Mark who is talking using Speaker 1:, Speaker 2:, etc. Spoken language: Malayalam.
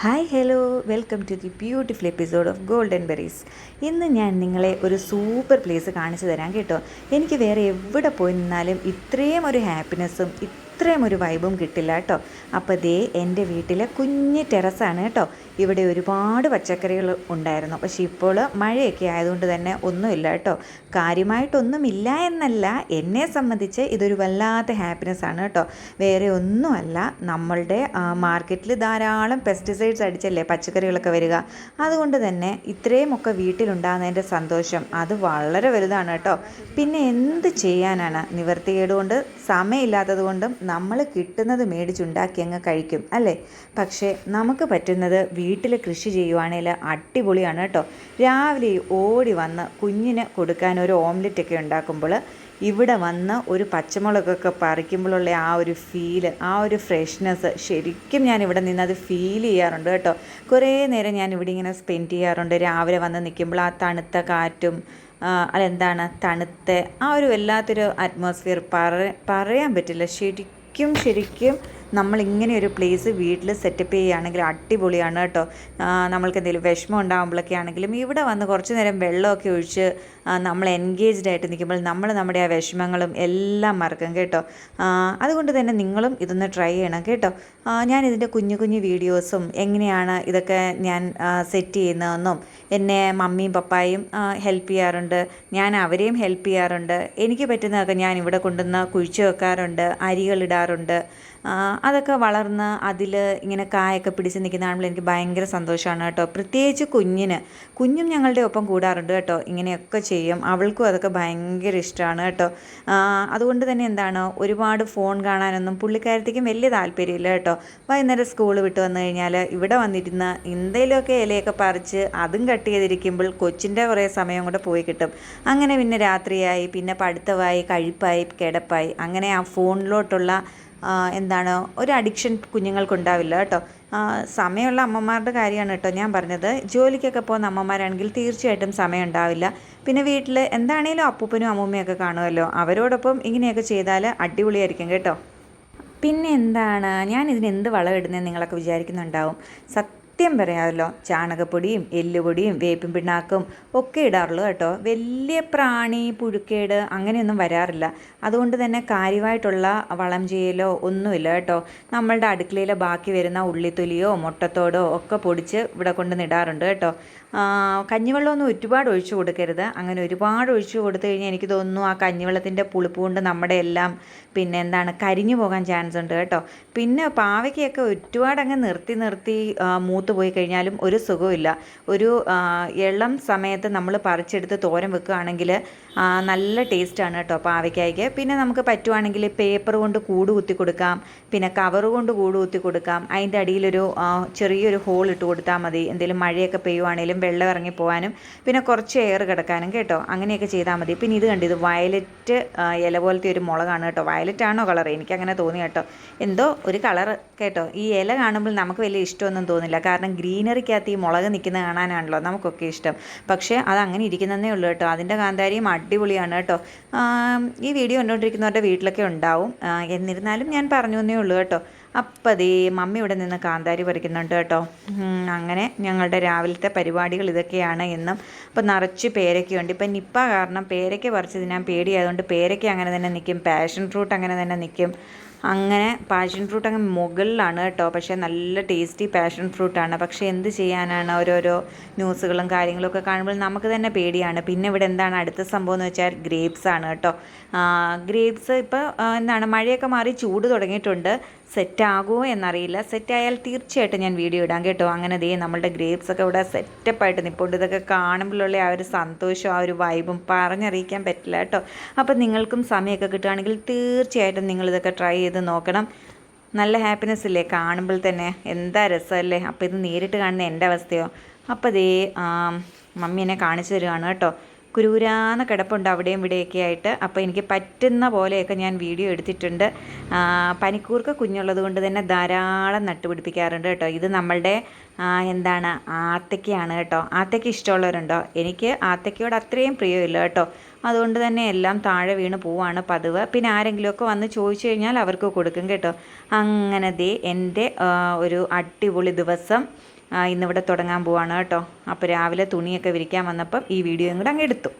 Speaker 1: Hi hello welcome to the beautiful episode of golden berries. ഇന്ന് ഞാൻ നിങ്ങളെ ഒരു സൂപ്പർ പ്ലേസ് കാണിച്ചു തരാം കേട്ടോ. എനിക്ക് വേറെ എവിടെ പോയി നിന്നാലും ഇത്രയും ഒരു ഹാപ്പിനെസ്സും ഇത്രയും ഒരു വൈബും കിട്ടില്ല കേട്ടോ. അപ്പോൾ ദേ എൻ്റെ വീട്ടിലെ കുഞ്ഞ് ടെറസാണ് കേട്ടോ. ഇവിടെ ഒരുപാട് പച്ചക്കറികൾ ഉണ്ടായിരുന്നു, പക്ഷേ ഇപ്പോൾ മഴയൊക്കെ ആയതുകൊണ്ട് തന്നെ ഒന്നുമില്ല കേട്ടോ. കാര്യമായിട്ടൊന്നുമില്ല എന്നല്ല, എന്നെ സംബന്ധിച്ച് ഇതൊരു വല്ലാത്ത ഹാപ്പിനെസ് ആണ് കേട്ടോ. വേറെ ഒന്നുമല്ല, നമ്മളുടെ മാർക്കറ്റിൽ ധാരാളം പെസ്റ്റിസൈഡ്സ് അടിച്ചല്ലേ പച്ചക്കറികളൊക്കെ വരിക. അതുകൊണ്ട് തന്നെ ഇത്രയുമൊക്കെ വീട്ടിലുണ്ടാകുന്നതിൻ്റെ സന്തോഷം അത് വളരെ വലുതാണ് കേട്ടോ. പിന്നെ എന്ത് ചെയ്യാനാണ്, നിവർത്തികേട് കൊണ്ട് സമയമില്ലാത്തത് കൊണ്ടും നമ്മൾ കിട്ടുന്നത് മേടിച്ചുണ്ടാക്കി അങ്ങ് കഴിക്കും അല്ലേ. പക്ഷേ നമുക്ക് പറ്റുന്നത് വീട്ടിൽ കൃഷി ചെയ്യുവാണെങ്കിൽ അടിപൊളിയാണ് കേട്ടോ. രാവിലെ ഓടി വന്ന് കുഞ്ഞിന് കൊടുക്കാൻ ഒരു ഓംലെറ്റൊക്കെ ഉണ്ടാക്കുമ്പോൾ ഇവിടെ വന്ന് ഒരു പച്ചമുളകൊക്കെ പറിക്കുമ്പോഴുള്ള ആ ഒരു ഫീല്, ആ ഒരു ഫ്രഷ്നെസ് ശരിക്കും ഞാൻ ഇവിടെ നിന്ന് അത് ഫീൽ ചെയ്യാറുണ്ട് കേട്ടോ. കുറേ നേരം ഞാൻ ഇവിടെ ഇങ്ങനെ സ്പെൻഡ് ചെയ്യാറുണ്ട്. രാവിലെ വന്ന് നിൽക്കുമ്പോൾ ആ തണുത്ത കാറ്റും അതെന്താണ് തണുത്ത ആ ഒരു വല്ലാത്തൊരു അറ്റ്മോസ്ഫിയർ പറയാൻ പറ്റില്ല. ശരിക്കും നമ്മളിങ്ങനെ ഒരു പ്ലേസ് വീട്ടിൽ സെറ്റപ്പ് ചെയ്യുകയാണെങ്കിൽ അടിപൊളിയാണ് കേട്ടോ. നമ്മൾക്ക് എന്തെങ്കിലും വിഷമം ഉണ്ടാകുമ്പോഴൊക്കെ ആണെങ്കിലും ഇവിടെ വന്ന് കുറച്ച് നേരം വെള്ളമൊക്കെ ഒഴിച്ച് നമ്മൾ എൻഗേജ്ഡ് ആയിട്ട് നിൽക്കുമ്പോൾ നമ്മുടെ ആ വിഷമങ്ങളും എല്ലാം മറക്കും കേട്ടോ. അതുകൊണ്ട് തന്നെ നിങ്ങളും ഇതൊന്ന് ട്രൈ ചെയ്യണം കേട്ടോ. ഞാനിതിൻ്റെ കുഞ്ഞു കുഞ്ഞു വീഡിയോസും എങ്ങനെയാണ് ഇതൊക്കെ ഞാൻ സെറ്റ് ചെയ്യുന്നതെന്നും എന്നെ മമ്മിയും പപ്പായും ഹെൽപ്പ് ചെയ്യാറുണ്ട്, ഞാൻ അവരെയും ഹെൽപ്പ് ചെയ്യാറുണ്ട്. എനിക്ക് പറ്റുന്നതൊക്കെ ഞാൻ ഇവിടെ കൊണ്ടുവന്ന് കുഴിച്ച് വെക്കാറുണ്ട്, അരികളിടാറുണ്ട്. അതൊക്കെ വളർന്ന് അതിൽ ഇങ്ങനെ കായൊക്കെ പിടിച്ച് നിൽക്കുന്ന കാണുമ്പോൾ എനിക്ക് ഭയങ്കര സന്തോഷമാണ് കേട്ടോ. പ്രത്യേകിച്ച് കുഞ്ഞും ഞങ്ങളുടെ ഒപ്പം കൂടാറുണ്ട് കേട്ടോ. ഇങ്ങനെയൊക്കെ ചെയ്യും, അവൾക്കും അതൊക്കെ ഭയങ്കര ഇഷ്ടമാണ് കേട്ടോ. അതുകൊണ്ട് തന്നെ എന്താണ്, ഒരുപാട് ഫോൺ കാണാനൊന്നും പുള്ളിക്കാരത്തേക്കും വലിയ താല്പര്യമില്ല കേട്ടോ. വൈകുന്നേരം സ്കൂൾ വിട്ട് വന്നു കഴിഞ്ഞാൽ ഇവിടെ വന്നിരുന്ന് എന്തെങ്കിലുമൊക്കെ ഇലയൊക്കെ പറിച്ച് അതും കട്ട് ചെയ്തിരിക്കുമ്പോൾ കൊച്ചിൻ്റെ കുറേ സമയം കൂടെ പോയി കിട്ടും. അങ്ങനെ പിന്നെ രാത്രിയായി, പിന്നെ പഠിത്തമായി, കഴിപ്പായി, കിടപ്പായി, അങ്ങനെ ആ ഫോണിലോട്ടുള്ള എന്താണ് ഒരു അഡിക്ഷൻ കുഞ്ഞുങ്ങൾക്കുണ്ടാവില്ല കേട്ടോ. സമയമുള്ള അമ്മമാരുടെ കാര്യമാണ് കേട്ടോ ഞാൻ പറഞ്ഞത്. ജോലിക്കൊക്കെ പോകുന്ന അമ്മമാരാണെങ്കിൽ തീർച്ചയായിട്ടും സമയം ഉണ്ടാവില്ല. പിന്നെ വീട്ടിൽ എന്താണേലും അപ്പൂപ്പനും അമ്മൂമ്മയൊക്കെ കാണുമല്ലോ, അവരോടൊപ്പം ഇങ്ങനെയൊക്കെ ചെയ്താൽ അടിപൊളിയായിരിക്കും കേട്ടോ. പിന്നെ എന്താണ്, ഞാൻ ഇതിന് എന്ത് വളം ഇടുന്നതെന്ന് നിങ്ങളൊക്കെ വിചാരിക്കുന്നുണ്ടാവും. സത്യം പറയാമല്ലോ, ചാണകപ്പൊടിയും എല്ലുപൊടിയും വേപ്പിൻ പിണ്ണാക്കും ഒക്കെ ഇടാറുള്ളൂ കേട്ടോ. വലിയ പ്രാണി പുഴുക്കേട് അങ്ങനെയൊന്നും വരാറില്ല. അതുകൊണ്ട് തന്നെ കാര്യമായിട്ടുള്ള വളം ചെയ്യലോ ഒന്നുമില്ല കേട്ടോ. നമ്മളുടെ അടുക്കളയിൽ ബാക്കി വരുന്ന ഉള്ളിത്തൊലിയോ മുട്ടത്തോടോ ഒക്കെ പൊടിച്ച് ഇവിടെ കൊണ്ട് നിടാറുണ്ട് കേട്ടോ. കഞ്ഞിവെള്ളമൊന്നും ഒരുപാട് ഒഴിച്ചു കൊടുക്കരുത്. അങ്ങനെ ഒരുപാട് ഒഴിച്ചു കൊടുത്തു കഴിഞ്ഞാൽ എനിക്ക് തോന്നുന്നു ആ കഞ്ഞിവെള്ളത്തിൻ്റെ പുളിപ്പ് കൊണ്ട് നമ്മുടെ എല്ലാം പിന്നെ എന്താണ് കരിഞ്ഞു പോകാൻ ചാൻസ് ഉണ്ട് കേട്ടോ. പിന്നെ പാവയ്ക്കൊക്കെ ഒരുപാട് അങ്ങ് നിർത്തി മൂത്ത് പോയി കഴിഞ്ഞാലും ഒരു സുഖമില്ല. ഒരു ഇളം സമയത്ത് നമ്മൾ പറിച്ചെടുത്ത് തോരൻ വെക്കുകയാണെങ്കിൽ നല്ല ടേസ്റ്റാണ് കേട്ടോ പാവയ്ക്കായ്ക്ക്. പിന്നെ നമുക്ക് പറ്റുവാണെങ്കിൽ പേപ്പർ കൊണ്ട് കൂട് കുത്തി കൊടുക്കാം, പിന്നെ കവർ കൊണ്ട് കൂട് കുത്തി കൊടുക്കാം. അതിൻ്റെ അടിയിലൊരു ചെറിയൊരു ഹോൾ ഇട്ട് കൊടുത്താൽ മതി. എന്തെങ്കിലും മഴയൊക്കെ പെയ്യുവാണെങ്കിലും വെള്ളം ഇറങ്ങി പോകാനും പിന്നെ കുറച്ച് എയർ കിടക്കാനും കേട്ടോ. അങ്ങനെയൊക്കെ ചെയ്താൽ മതി. പിന്നെ ഇത് വയലറ്റ് ഇല പോലത്തെ ഒരു മുളകാണ് കേട്ടോ. വയലറ്റ് ആണോ കളർ, എനിക്കങ്ങനെ തോന്നി കേട്ടോ. എന്തോ ഒരു കളർ കേട്ടോ. ഈ ഇല കാണുമ്പോൾ നമുക്ക് വലിയ ഇഷ്ടമൊന്നും തോന്നില്ല, കാരണം ഗ്രീനറിക്കകത്ത് ഈ മുളക് നിൽക്കുന്നത് കാണാനാണല്ലോ നമുക്കൊക്കെ ഇഷ്ടം. പക്ഷേ അത് അങ്ങനെ ഇരിക്കുന്നതേ ഉള്ളൂ കേട്ടോ. അതിൻ്റെ കാന്താരിയും അടിപൊളിയാണ് കേട്ടോ. ഈ വീഡിയോ കണ്ടുകൊണ്ടിരിക്കുന്നവരുടെ വീട്ടിലൊക്കെ ഉണ്ടാവും. എന്നിരുന്നാലും ഞാൻ പറഞ്ഞു എന്നേ ഉള്ളൂ കേട്ടോ. അപ്പം അതേ മമ്മി ഇവിടെ നിന്ന് കാന്താരി പറിക്കുന്നുണ്ട് കേട്ടോ. അങ്ങനെ ഞങ്ങളുടെ രാവിലത്തെ പരിപാടികൾ ഇതൊക്കെയാണ് എന്നും. അപ്പം നിറച്ച് പേരയ്ക്കുണ്ട്. ഇപ്പം നിപ്പ കാരണം പേരയ്ക്ക പറിച്ചത് ഞാൻ പേടിയായതുകൊണ്ട് പേരയ്ക്ക അങ്ങനെ തന്നെ നിൽക്കും, പാഷൻ ഫ്രൂട്ട് അങ്ങനെ തന്നെ നിൽക്കും. അങ്ങനെ പാഷൻ ഫ്രൂട്ട് അങ്ങ് മുകളിലാണ് കേട്ടോ. പക്ഷേ നല്ല ടേസ്റ്റി പാഷൻ ഫ്രൂട്ടാണ്. പക്ഷേ എന്ത് ചെയ്യാനാണ്, ഓരോരോ ന്യൂസുകളും കാര്യങ്ങളൊക്കെ കാണുമ്പോൾ നമുക്ക് തന്നെ പേടിയാണ്. പിന്നെ ഇവിടെ എന്താണ് അടുത്ത സംഭവം എന്ന് വെച്ചാൽ ഗ്രേപ്സ് ആണ് കേട്ടോ. ഗ്രേപ്സ് ഇപ്പോൾ എന്താണ് മഴയൊക്കെ മാറി ചൂട് തുടങ്ങിയിട്ടുണ്ട്. സെറ്റാകുമോ എന്നറിയില്ല. സെറ്റായാൽ തീർച്ചയായിട്ടും ഞാൻ വീഡിയോ ഇടാം കേട്ടോ. അങ്ങനെ ദേ നമ്മളുടെ ഗ്രേപ്സ് ഒക്കെ ഇവിടെ സെറ്റപ്പായിട്ട് നിൽപ്പുണ്ട്. ഇതൊക്കെ കാണുമ്പോഴുള്ള ആ ഒരു സന്തോഷം, ആ ഒരു വൈബും പറഞ്ഞറിയിക്കാൻ പറ്റില്ല കേട്ടോ. അപ്പം നിങ്ങൾക്കും സമയമൊക്കെ കിട്ടുകയാണെങ്കിൽ തീർച്ചയായിട്ടും നിങ്ങളിതൊക്കെ ട്രൈ ചെയ്ത് നോക്കണം. നല്ല ഹാപ്പിനെസ് ഇല്ലേ കാണുമ്പോൾ തന്നെ, എന്താ രസമല്ലേ. അപ്പോൾ ഇത് നേരിട്ട് കാണുന്ന എൻ്റെ അവസ്ഥയോ. അപ്പോൾ ദേ മമ്മി എന്നെ കാണിച്ചു തരുവാണ് കേട്ടോ. കുരൂരാന്ന് കിടപ്പുണ്ട് അവിടെയും ഇവിടെയൊക്കെ ആയിട്ട്. അപ്പോൾ എനിക്ക് പറ്റുന്ന പോലെയൊക്കെ ഞാൻ വീഡിയോ എടുത്തിട്ടുണ്ട്. പനിക്കൂർക്ക കുഞ്ഞുള്ളത് കൊണ്ട് തന്നെ ധാരാളം നട്ടുപിടിപ്പിക്കാറുണ്ട് കേട്ടോ. ഇത് നമ്മളുടെ എന്താണ് ആത്തക്കയാണ് കേട്ടോ. ആത്തക്ക ഇഷ്ടമുള്ളവരുണ്ടോ? എനിക്ക് ആത്തക്കയോട് അത്രയും പ്രിയമില്ല കേട്ടോ. അതുകൊണ്ട് തന്നെ എല്ലാം താഴെ വീണ് പോവാണ് പതിവ്. പിന്നെ ആരെങ്കിലുമൊക്കെ വന്ന് ചോദിച്ചു കഴിഞ്ഞാൽ അവർക്ക് കൊടുക്കും കേട്ടോ. അങ്ങനെ ദേ എൻ്റെ ഒരു അടിപൊളി ദിവസം ഇന്നിവിടെ തുടങ്ങാൻ പോവാണ് കേട്ടോ. അപ്പോൾ രാവിലെ തുണിയൊക്കെ വിരിക്കാൻ വന്നപ്പം ഈ വീഡിയോയും കൂടെ അങ്ങ് എടുത്തു.